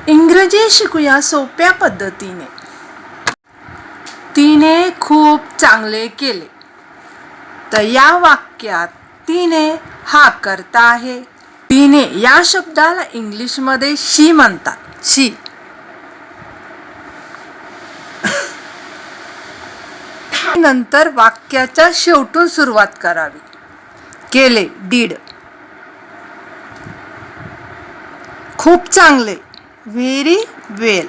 इंग्रजी शिकूया सोप्या पद्धतीने. तिने खूप चांगले केले. तर या वाक्यात तिने हा कर्ता आहे. तिने या शब्दाला इंग्लिशमध्ये शी म्हणतात. शी. नंतर वाक्याच्या शेवटून सुरुवात करावी. केले, डीड. खूप चांगले, very well.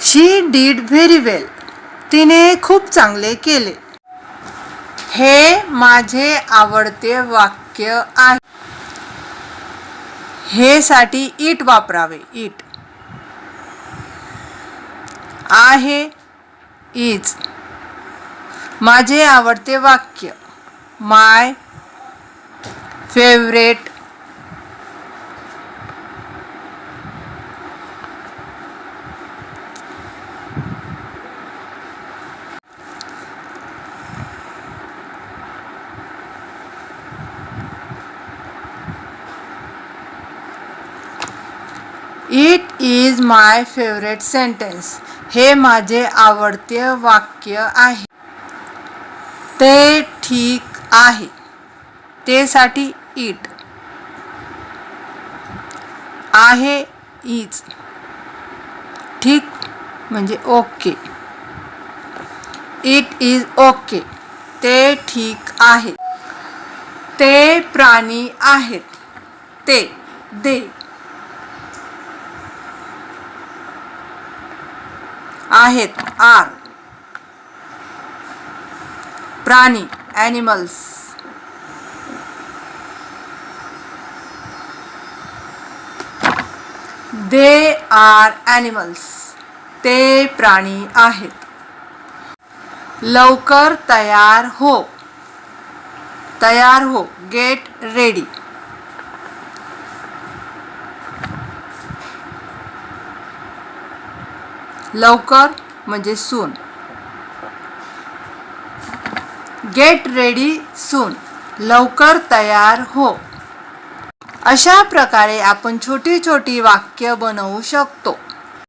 She did very well. तिने खूप चांगले केले. हे माझे आवडते वाक्य आहे. हे साठी इट वापरावे. इट. आहे, इज. माझे आवडते वाक्य, my favourite. It is my favourite sentence. हे माझे आवडते वाक्य आहे. ते ठीक आहे. ते साठी इट. आहे, इज. ठीक म्हणजे ओके. It is okay. ते ठीक आहे. ते प्राणी आहेत. ते, दे. आहेत, आर. प्राणी, ॲनिमल्स. They are animals. ते प्राणी आहेत. लवकर तयार हो. तयार हो, गेट रेडी. लवकर म्हणजे सून. Get ready soon. लवकर तयार हो. अशा प्रकारे आपण छोटी छोटी वाक्य बनवू शकतो.